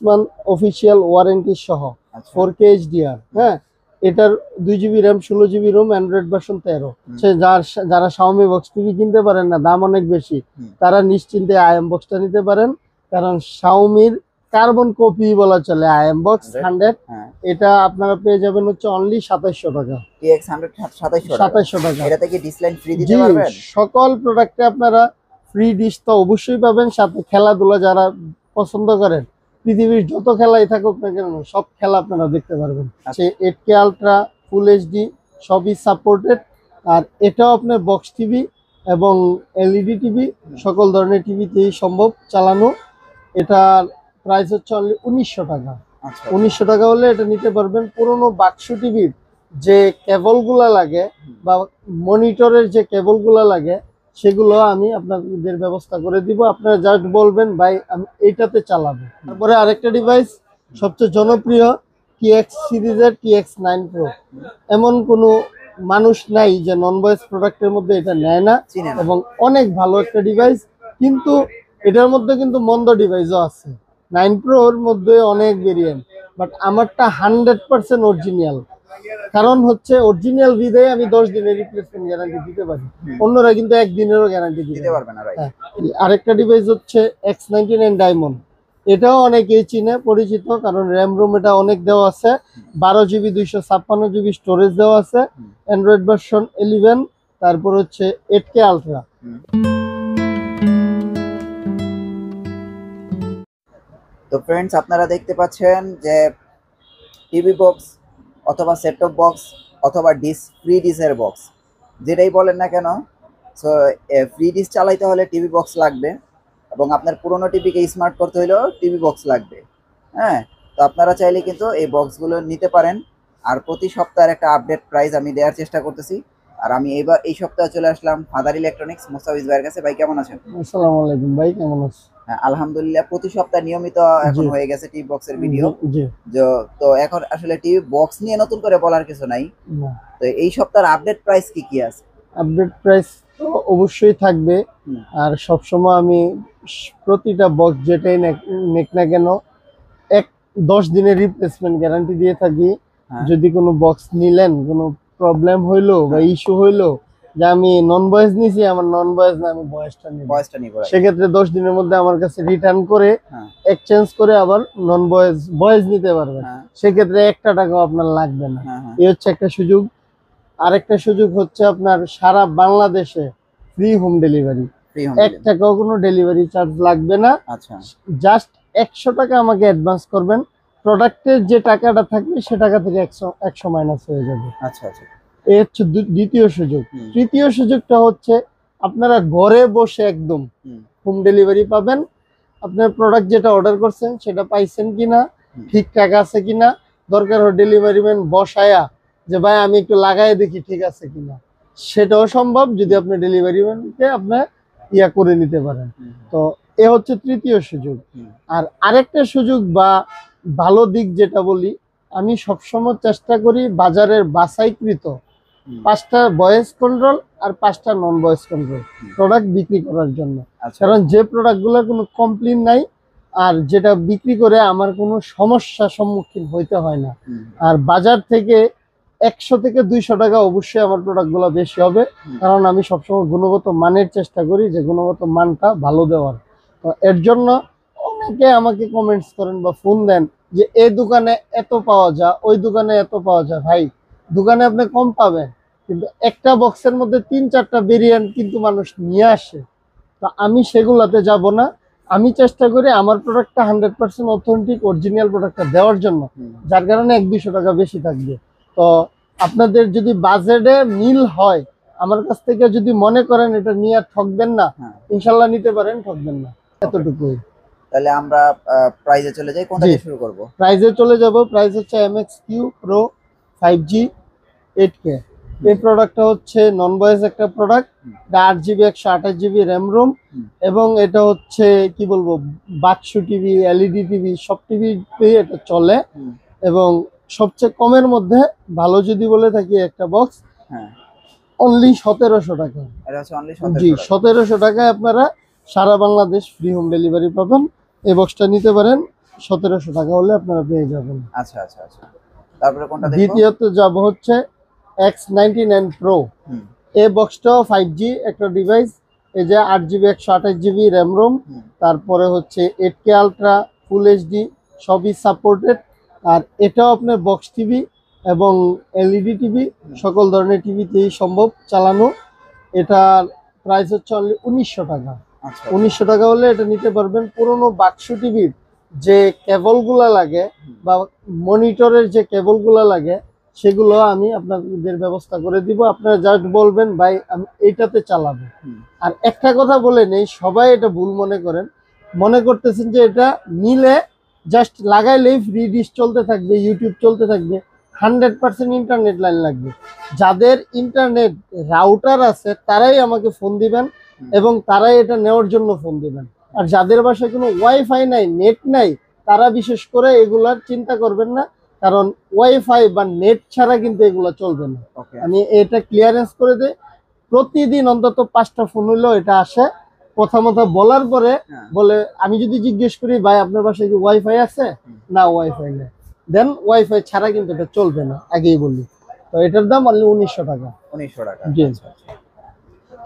Month official warranty সহ 4K HDR। হ্যাঁ, এটার 2GB RAM 16GB Rome, Android version 13। যারা Xiaomi বক্স টিভি কিনতে পারেন না, দাম অনেক বেশি, তারা নিশ্চিন্তে IM বক্সটা নিতে পারেন, কারণ Xiaomiর কার্বন কপি বলা চলে IM বক্স 100। এটা আপনারা পেয়ে যাবেন হচ্ছে অনলি 2700 টাকা। TX 100 2700 টাকা। এটাতে কি ডিসলাইন ফ্রি দিতে পারবেন? সকল প্রোডাক্টে আপনারা ফ্রি ডিশ তো অবশ্যই পাবেন, সাথে খেলাধুলা যারা পছন্দ করেন, পৃথিবীর যত খেলাই থাকুক না কেন সব খেলা আপনারা দেখতে পারবেন। সে 8K আলট্রা, ফুল এইচডি সবই সাপোর্টেড। আর এটাও আপনার বক্স টিভি এবং এলইডি টিভি, সকল ধরনের টিভিতেই সম্ভব চালানো। এটার প্রাইস হচ্ছে অনলি 1900 টাকা। 1900 টাকা হলে এটা নিতে পারবেন। পুরোনো বাক্স টিভির যে কেবলগুলা লাগে বা মনিটরের যে কেবলগুলা লাগে সেগুলো আমি আপনাদের ব্যবস্থা করে দিব। আপনারা জাস্ট বলবেন ভাই আমি এইটাতে চালাবো। তারপরে আরেকটা ডিভাইস সবচেয়ে জনপ্রিয় TX সিরিজের TX9 Pro। এমন কোনো মানুষ নাই যে নন ভয়েস প্রোডাক্টের মধ্যে এটা নেয় না, এবং অনেক ভালো একটা ডিভাইস। কিন্তু এটার মধ্যে কিন্তু মন্দ ডিভাইসও আছে। 9 Proর মধ্যে অনেক ভেরিয়েন্ট, বাট আমারটা 100% অরিজিনাল। কারণ হচ্ছে অরিজিনাল বিদে আমি 10 দিনের রিপ্লেসমেন্ট গ্যারান্টি দিতে পারি, অন্যরা কিন্তু 1 দিনেরও গ্যারান্টি দিতে পারবে না। আরেকটা ডিভাইস হচ্ছে X99 ডায়মন্ড। এটাও অনেকেই চিনে, পরিচিত, কারণ র্যাম রোম এটা অনেক দেওয়া আছে, 12GB 256GB স্টোরেজ দেওয়া আছে, অ্যান্ড্রয়েড ভার্সন 11, তারপর হচ্ছে 8K আলট্রা। তো ফ্রেন্ডস, আপনারা দেখতে পাচ্ছেন যে টিভি বক্স অথবা সেট টপ বক্স অথবা ফ্রি ডিশের বক্স যেটাই বলেন না কেন, সো ফ্রি ডিশ চালাইতে হলে টিভি বক্স লাগবে, এবং আপনার পুরোনো টিভিকে স্মার্ট করতে হলেও টিভি বক্স লাগবে। হ্যাঁ, তো আপনারা চাইলে কিন্তু এই বক্সগুলো নিতে পারেন। আর প্রতি সপ্তাহের একটা আপডেট প্রাইস আমি দেওয়ার চেষ্টা করতেছি। আর আমি এই সপ্তাহে চলে আসলাম ফাদার ইলেকট্রনিক্স মোস্তাফিজ ভাইয়ের কাছে। ভাই কেমন আছেন? আসসালামু আলাইকুম ভাই, কেমন আছেন? আলহামদুলিল্লাহ। প্রতি সপ্তাহে নিয়মিত এখন হয়ে গেছে টিভি বক্সের ভিডিও। তো এখন আসলে টিভি বক্স নিয়ে নতুন করে বলার কিছু নাই। তো এই সপ্তাহের আপডেট প্রাইস কি আছে? আপডেট প্রাইস তো অবশ্যই থাকবে। আর সবসময় আমি প্রতিটা বক্স যেটাই নেক না কেন 10 দিনের রিপ্লেসমেন্ট গ্যারান্টি দিয়ে থাকি। যদি কোনো বক্স নিলেন, কোনো প্রবলেম হইলো বা ইস্যু হইলো, যে আমি নন ভয়েস নিছি, আমার নন ভয়েস না, আমি ভয়েসটা নিব, সেক্ষেত্রে 10 দিনের মধ্যে আমার কাছে রিটার্ন করে এক্সচেঞ্জ করে আবার নন ভয়েস নিতে পারবেন। সেক্ষেত্রে 1 টাকাও আপনার লাগবে না। এই হচ্ছে একটা সুযোগ। আরেকটা সুযোগ হচ্ছে আপনার সারা বাংলাদেশে ফ্রি হোম ডেলিভারি। 1 টাকাও কোনো ডেলিভারি চার্জ লাগবে না। জাস্ট 100 টাকা আমাকে অ্যাডভান্স করবেন, প্রোডাক্টের যে টাকাটা থাকবে সে টাকা থেকে 100 মাইনাস হয়ে যাবে। এই হচ্ছে দ্বিতীয় সুযোগ। তৃতীয় সুযোগটা হচ্ছে আপনারা ঘরে বসে একদম হোম ডেলিভারি পাবেন। আপনার প্রোডাক্ট যেটা অর্ডার করছেন সেটা পাইছেন কিনা, ঠিকঠাক আছে কিনা, দরকার হয় ডেলিভারি ম্যান বসায়া যে ভাই আমি একটু লাগাই দেখি ঠিক আছে কিনা, সেটাও সম্ভব যদি আপনি ডেলিভারি ম্যানকে আপনার করে নিতে পারেন। তো এ হচ্ছে তৃতীয় সুযোগ। আর আরেকটা সুযোগ বা ভালো দিক যেটা বলি, আমি সবসময় চেষ্টা করি বাজারের বাছাইকৃত 5টা ভয়েস কন্ট্রোল আর 5টা নন ভয়েস কন্ট্রোল প্রোডাক্ট বিক্রি করার জন্য। কারণ যে প্রোডাক্টগুলোর কোনো কমপ্লেইন নাই আর যেটা বিক্রি করে আমার কোনো সমস্যার সম্মুখীন হইতে হয় না। আর বাজার থেকে 100 থেকে 200 টাকা অবশ্যই আমার প্রোডাক্টগুলো বেশি হবে, কারণ আমি সবসময় গুণগত মানের চেষ্টা করি যে গুণগত মানটা ভালো দেওয়ার। তো এর জন্য অনেকে আমাকে কমেন্টস করেন বা ফোন দেন যে এই দোকানে এত পাওয়া যায়, ওই দোকানে এত পাওয়া যায়। ভাই, দোকানে আপনি কম পাবেন, কিন্তু একটা বক্সের মধ্যে 3-4টা ভেরিয়েন্ট কিন্তু মানুষ নিয়ে আসে। তো আমি সেগুলাতে যাব না। আমি চেষ্টা করি আমার প্রোডাক্টটা 100% অথেন্টিক অরিজিনাল প্রোডাক্টটা দেওয়ার জন্য, যার কারণে 100-200 টাকা বেশি থাকবে। তো আপনাদের যদি বাজেটে মিল হয়, আমার কাছ থেকে যদি মনে করেন এটা নিয়ে ঠকবেন না, ইনশাল্লাহ নিতে পারেন, ঠকবেন না। এতটুকুই। তাহলে আমরা প্রাইজে চলে যাই। কোনটা দিয়ে শুরু করব? প্রাইজে চলে যাব। প্রাইস হচ্ছে MX-Q Pro 5G 8K। এই প্রোডাক্টটা হচ্ছে নন ভয়েস একটা product. 8GB 128GB RAM ROM, এবং এটা হচ্ছে কি বলবো, বাক্স টিভি, এলইডি টিভি সব টিভিতে এটা চলে। এবং সবচেয়ে কমের মধ্যে ভালো যদি বলে থাকি একটা বক্স অনলি 1700 টাকা। জি, 1700 টাকায় আপনারা সারা বাংলাদেশ ফ্রি হোম ডেলিভারি পাবেন। এই বক্সটা নিতে পারেন। 1700 টাকা হলে আপনারা পেয়ে যাবেন। আচ্ছা আচ্ছা আচ্ছা, তারপরে কোনটা দেখবো? দ্বিতীয়ত যাব হচ্ছে X99 Pro। হুম এই বক্সটাও 5G একটা ডিভাইস। এই যে 8GB 128GB র্যাম রোম, হুম তারপরে হচ্ছে 8K আলট্রা, ফুল এইচডি সবই সাপোর্টেড। আর এটাও আপনার বক্স টিভি এবং এলইডি টিভি সকল ধরনের টিভিতেই সম্ভব চালানো। এটার প্রাইস হচ্ছে অনলি 1900 টাকা। আচ্ছা 1900 টাকা হলে এটা নিতে পারবেন। পুরোনো বাক্স টিভির যে কেবলগুলো লাগে বা মনিটরের যে কেবলগুলো লাগে সেগুলো আমি আপনাদের ব্যবস্থা করে দিব। আপনারা জাস্ট বলবেন ভাই আমি এইটাতে চালাবো। হুম আর একটা কথা বলে নেই, সবাই এটা ভুল মনে করেন, মনে করতেছেন যে এটা নিলে জাস্ট লাগাইলেই ফ্রি ডিশ চলতে থাকবে, ইউটিউব চলতে থাকবে। 100% ইন্টারনেট লাইন লাগবে। যাদের ইন্টারনেট রাউটার আছে তারাই আমাকে ফোন দিবেন এবং তারাই এটা নেওয়ার জন্য ফোন দিবেন। আর যাদের বাসায় কোনো ওয়াইফাই নাই, নেট নাই, তারা বিশেষ করে এগুলার চিন্তা করবেন না, কারণ ওয়াইফাই বা নেট ছাড়া কিন্তু এগুলো চলবে না। ওকে আমি এটা ক্লিয়ারেন্স করে দিই। প্রতিদিন অন্তত 5টা ফোন হইলেও এটা আসে। প্রথমত বলার পরে হ্যাঁ বলে, আমি যদি জিজ্ঞেস করি ভাই আপনার বাসায় কি ওয়াইফাই আছে, না ওয়াইফাই নেই, দেন ওয়াইফাই ছাড়া কিন্তু এটা চলবে না, আগেই বলি। তো এটার দাম অনলি 1900 টাকা। 1900 টাকা। জি। আচ্ছা আচ্ছা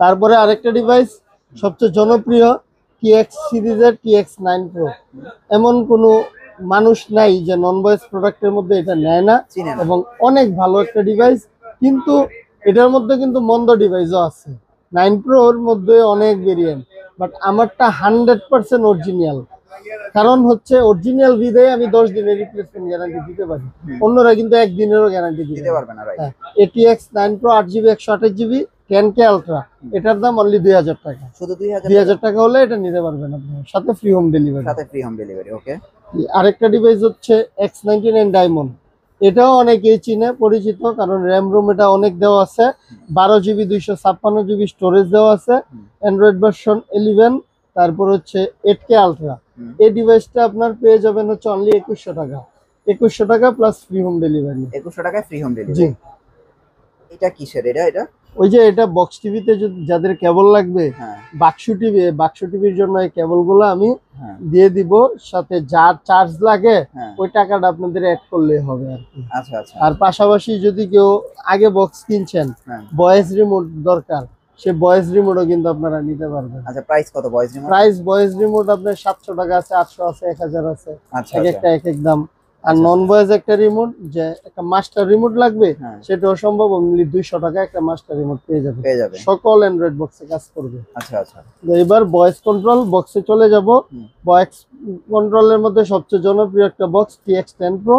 তারপরে আরেকটা ডিভাইস সবচেয়ে জনপ্রিয় TX সিরিজের TX9 Pro। এমন কোনো মানুষ নাই যে নন ভয়েস প্রোডাক্টের মধ্যে এটা নেয় না, চিনে না। এবং অনেক ভালো একটা ডিভাইস। কিন্তু এটার মধ্যে কিন্তু মন্দ ডিভাইসও আছে। 9 Proর মধ্যে অনেক ভেরিয়েন্ট, বাট আমারটা 100% অরিজিনাল। কারণ হচ্ছে অরিজিনাল বিদায় আমি 10 দিনের রিপ্লেসমেন্ট গ্যারান্টি দিতে পারি, অন্যরা কিন্তু 1 দিনেরও গ্যারান্টি দিতে দিতে পারে। পারবে না, রাইট? হ্যাঁ, ATX9 Pro 8GB 128GB 10K ultra, এটার দাম অনলি 2000 টাকা। শুধু 2000 2000 টাকা হলে এটা নিতে পারবেন আপনি, সাথে ফ্রি হোম ডেলিভারি। সাথে ফ্রি হোম ডেলিভারি। ওকে আরেকটা ডিভাইস হচ্ছে X99 ডায়মন্ড। এটাও অনেকেই চিনে, পরিচিত, কারণ র্যাম রোম এটা অনেক দেওয়া আছে। 12GB 256GB স্টোরেজ দেওয়া আছে। অ্যান্ড্রয়েড ভার্সন 11, তারপর হচ্ছে 8K আলট্রা। এই ডিভাইসটা আপনার পেয়ে যাবেন হচ্ছে অনলি 2100 টাকা। 2100 টাকা প্লাস ফ্রি হোম ডেলিভারি। 2100 টাকায় ফ্রি হোম জি। ডেলিভারি। এটা কিসের? এটা ওই যে এটা বক্স টিভিতে যাদের কেবল লাগবে, হ্যাঁ বাক্স টিভির জন্য এই কেবলগুলো আমি হ্যাঁ দিয়ে দিব, সাথে যা চার্জ লাগে হ্যাঁ। ওই টাকাটা আপনাদের অ্যাড করলেই হবে আর কি। আচ্ছা আচ্ছা আর পাশাপাশি যদি কেউ আগে বক্স কিনছেন, হ্যাঁ। ভয়েস রিমোট দরকার, সে ভয়েস রিমোটও কিন্তু আপনারা নিতে পারবেন। আচ্ছা, প্রাইস কত voice remote? Price voice remote আপনার 700 টাকা আছে, 800 আছে, 1000 আছে, আচ্ছা এক আচ্ছা একটা এক এক দাম। আর নন ভয়েস একটা রিমোট, যে একটা মাস্টার রিমোট লাগবে, হ্যাঁ। সেটাও সম্ভব। অনলি 200 টাকা একটা মাস্টার রিমোট পেয়ে যাবে, পেয়ে যাবে। সকল অ্যান্ড্রয়েড বক্সে কাজ করবে। আচ্ছা আচ্ছা তো এবার ভয়েস কন্ট্রোল বক্সে চলে যাব। ভয়েস কন্ট্রোলের মধ্যে সবচেয়ে জনপ্রিয় একটা বক্স TX10 Pro।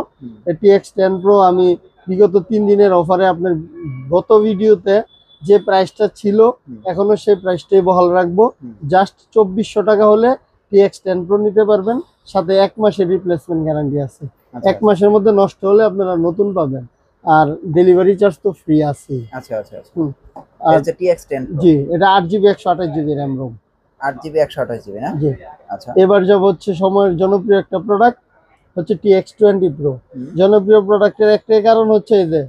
এই TX10 Pro আমি বিগত 3 দিনের অফারে আপনার গত ভিডিওতে যে প্রাইসটা ছিল এখনো সেই প্রাইসটাই বহাল রাখবো। জাস্ট 2400 টাকা হলে TX10 Pro নিতে পারবেন, সাথে 1 মাসের রিপ্লেসমেন্ট গ্যারান্টি আছে। 1 মাসের মধ্যে নষ্ট হলে আপনারা নতুন পাবেন, আর ডেলিভারি চার্জ তো ফ্রি আছে। আচ্ছা আচ্ছা আচ্ছা। আর এটা TX10 Pro। জি, এটা 8GB 128GB RAM ROM. 8GB 128GB না? জি। আচ্ছা এবার যাব হচ্ছে সময়ের জনপ্রিয় একটা প্রোডাক্ট হচ্ছে TX20 Pro। জনপ্রিয় প্রোডাক্টের একটাই কারণ হচ্ছে এই যে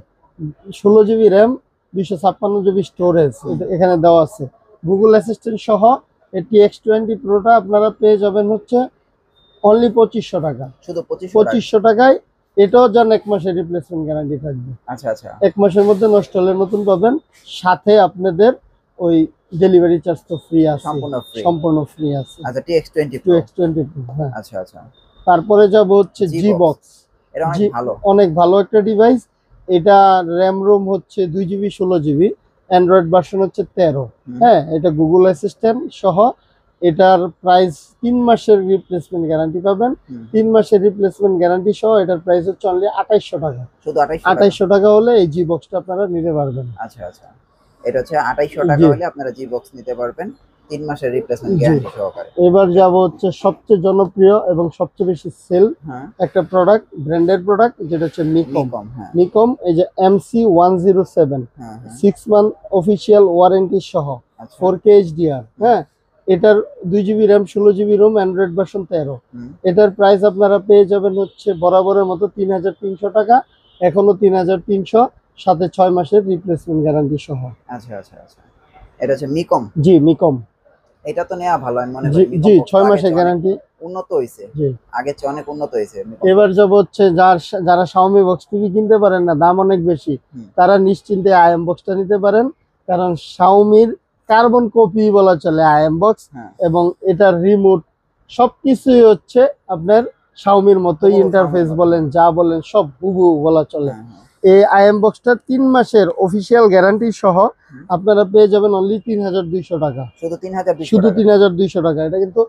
16GB র্যাম, 256GB স্টোরেজ এখানে দেওয়া আছে, গুগল অ্যাসিস্ট্যান্ট সহ। এই TX20 Proটা আপনারা পেয়ে যাবেন হচ্ছে অনলি 2500 টাকা। শুধু 2500 টাকায় এটাও যান 1 মাসের রিপ্লেসমেন্ট গ্যারান্টি থাকবে। আচ্ছা আচ্ছা 1 মাসের মধ্যে নষ্ট হলে নতুন পাবেন, সাথে আপনাদের ওই ডেলিভারি চার্জ তো ফ্রি আছে, সম্পূর্ণ ফ্রি আছে। আচ্ছা TX20 Pro। TX20 Pro, হ্যাঁ। আচ্ছা আচ্ছা। তারপরে যাব হচ্ছে Gbox। এটা অনেক ভালো, অনেক ভালো একটা ডিভাইস। এটা র্যাম রোম হচ্ছে 2GB 16GB, অ্যান্ড্রয়েড ভার্সন হচ্ছে 13। হ্যাঁ, এটা গুগল অ্যাসিস্ট্যান্ট সহ। এটার প্রাইস 3 মাসের রিপ্লেসমেন্ট গ্যারান্টি পাবেন। 3 মাসের রিপ্লেসমেন্ট গ্যারান্টি সহ এটার প্রাইস হচ্ছে অনলি 2800 টাকা। শুধু 2800 টাকা হলে এই Gboxটা আপনারা নিতে পারবেন। আচ্ছা আচ্ছা, এটা হচ্ছে 2800 টাকা হলে আপনারা Gbox নিতে পারবেন 3 মাসের রিপ্লেসমেন্ট গ্যারান্টি সহকারে। এবার যাব হচ্ছে সবচেয়ে জনপ্রিয় এবং সবচেয়ে বেশি সেল একটা প্রোডাক্ট, ব্র্যান্ডেড প্রোডাক্ট, যেটা হচ্ছে নিকম। নিকম এই যে MC107 6 মান্থ অফিসিয়াল ওয়ারেন্টি সহ 4K HDR। হ্যাঁ, এটার 2GB RAM, 16GB Rome, Android version 13। এটার প্রাইস আপনারা পেয়ে যাবেন হচ্ছে বরাবরের মতো 3300 টাকা, এখনো 3300, সাথে 6 মাসের রিপ্লেসমেন্ট গ্যারান্টি সহ। আচ্ছা আচ্ছা আচ্ছা, এটা হচ্ছে মিকম। জি, মিকম। এটা তো নেওয়া ভালো আমি মনে জি করি জি, Micom Box 6 আগের মাসের চেয়ে অনেক গ্যারান্টি। উন্নত হয়েছে, জি। আগের চেয়ে অনেক উন্নত হয়েছে এবার যাব হচ্ছে যারা Xiaomi বক্স টিভি কিনতে পারেন না, দাম অনেক বেশি, হুম। তারা নিশ্চিন্তে আইএম বক্সটা নিতে পারেন, কারণ Xiaomiর কার্বন কপি বলা চলে আইএম বক্স, হ্যাঁ এবং এটার রিমোট সবকিছুই হচ্ছে আপনার Xiaomiর মতোই, হুবহু ইন্টারফেস Xiaomi-র মতো। বলেন যা বলেন সব হুবহু বলা চলে। হ্যাঁ হ্যাঁ এই আইএম বক্সটা 3 মাসের অফিসিয়াল গ্যারান্টি সহ হুম। আপনারা পেয়ে যাবেন অনলি 3200 টাকা, শুধু 3200 শুধু টাকা 3200 টাকা। এটা কিন্তু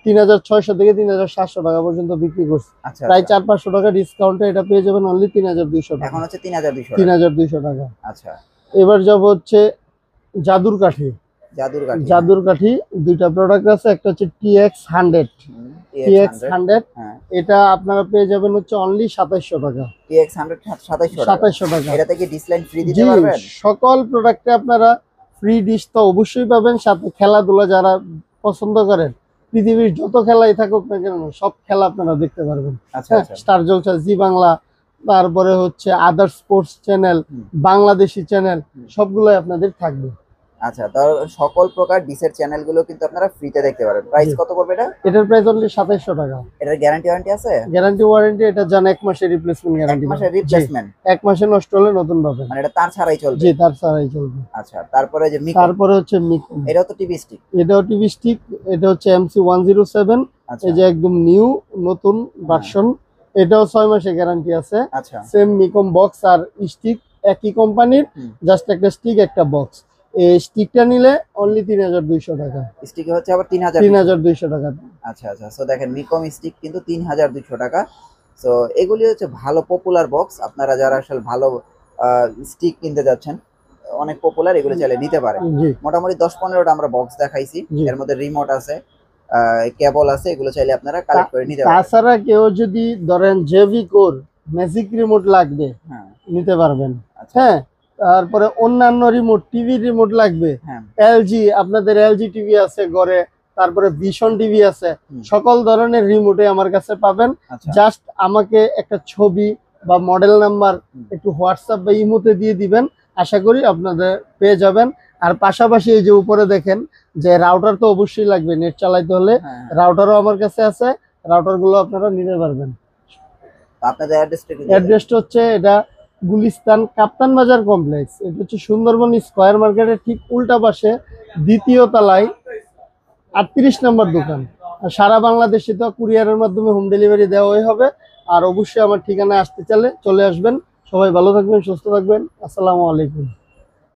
3600 থেকে 3700 টাকা পর্যন্ত বিক্রি করছে, আচ্ছা প্রায় আচ্ছা 400-500 টাকা ডিসকাউন্টে এটা পেয়ে যাবেন অনলি 3200 টাকা, এখন হচ্ছে 3200 টাকা 3200 টাকা। আচ্ছা এবার যাব হচ্ছে জাদুর কাঠি। জাদুর কাঠি জাদুর কাঠি দুইটা প্রোডাক্ট আছে, একটা হচ্ছে TX100, TX100 TX100 হ্যাঁ এটা আপনারা পেয়ে যাবেন হচ্ছে অনলি 2700 টাকা, TX100 2700 টাকা 2700 টাকা। এটাতে কি ডিসলাইন ফ্রি দিতে জি, পারবেন? সকল প্রোডাক্টে আপনারা ফ্রি ডিশ তো অবশ্যই পাবেন, সাথে খেলাধুলা যারা পছন্দ করেন, পৃথিবীর যত খেলাই থাকুক না কেন সব খেলা আপনারা দেখতে পারবেন। আচ্ছা হ্যাঁ, আচ্ছা স্টার জলসা, জি বাংলা, তারপরে হচ্ছে আদার স্পোর্টস চ্যানেল, হুম। বাংলাদেশি চ্যানেল, হুম। সবগুলোই আপনাদের থাকবে। আচ্ছা তার সকল প্রকার ডিসের চ্যানেলগুলো কিন্তু আপনারা ফ্রিতে দেখতে পারেন। প্রাইস জি। কত পড়বে এটা? এটার প্রাইস অনলি 2700 টাকা। এটার গ্যারান্টি ওয়ারেন্টি আছে? গ্যারান্টি ওয়ারেন্টি এটা জান 1 মাসের রিপ্লেসমেন্ট এক গ্যারান্টি। মাসের রিপ্লেসমেন্ট 1 মাসে নষ্ট হলে নতুন পাবেন। মানে এটা তার ছাড়াই চলবে? জি, তার ছাড়াই চলবে। আচ্ছা তারপরে যে মিকো, তারপরে হচ্ছে মিকো, এটাও তো টিভি স্টিক? এটাও টিভি স্টিক, এটা হচ্ছে MC107, আচ্ছা এই যে একদম নিউ নতুন ভার্সন, এটাও 6 মাসের গ্যারান্টি আছে। আচ্ছা সেম মিকম বক্স আর স্টিক একই কোম্পানির, হুম। জাস্ট একটা স্টিক একটা বক্স। এই স্টিকটা নিলে অনলি 3200 টাকা, স্টিকে হচ্ছে আবার 3200 3200 টাকা। আচ্ছা আচ্ছা সো দেখেন মিকম স্টিক কিন্তু 3200 টাকা। সো এগুলি হচ্ছে ভালো পপুলার বক্স, আপনারা যারা আসলে ভালো স্টিক কিনতে যাচ্ছেন অনেক পপুলার, এগুলো চাইলে নিতে পারেন। জি মোটামুটি 10-15টা আমরা বক্স দেখাইছি, জি। এর মধ্যে রিমোট আছে, কেবল আছে, এগুলো চাইলে আপনারা কালেক্ট করে নিতে পারেন। তাছাড়া কেউ যদি ধরেন জেভি কোর ম্যাজিক রিমোট লাগবে হ্যাঁ নিতে পারবেন। আচ্ছা হ্যাঁ, তারপরে অন্যান্য রিমোট, টিভি রিমোট লাগবে, হ্যাঁ এলজি, আপনাদের এলজি টিভি আছে ঘরে, তারপরে ভিশন টিভি আছে, হুম। সকল ধরনের রিমোটে আমার কাছে পাবেন। আচ্ছা জাস্ট আমাকে একটা ছবি বা মডেল নাম্বার হুম। একটু হোয়াটসঅ্যাপ বা ইমোতে দিয়ে দিবেন, আশা করি আপনাদের পেয়ে যাবেন। আর পাশাপাশি এই যে উপরে দেখেন যে রাউটার তো অবশ্যই লাগবে, নেট চালাইতে হলে হ্যাঁ রাউটারও আমার কাছে আছে, রাউটার গুলো আপনারা নিতে পারবেন। তো আপনাদের অ্যাড্রেসটা কি? অ্যাড্রেসটা হচ্ছে এটা গুলিস্তান কাপ্তান বাজার কমপ্লেক্স, এটা হচ্ছে সুন্দরবন স্কয়ার মার্কেটের ঠিক উল্টা পাশে, দ্বিতীয় তলায় 38 নম্বর দোকান। আর সারা বাংলাদেশে তো কুরিয়ারের মাধ্যমে হোম ডেলিভারি দেওয়াই হবে। আর অবশ্যই আমার ঠিকানায় আসতে চাইলে চলে আসবেন। সবাই ভালো থাকবেন, সুস্থ থাকবেন। আসসালামু আলাইকুম।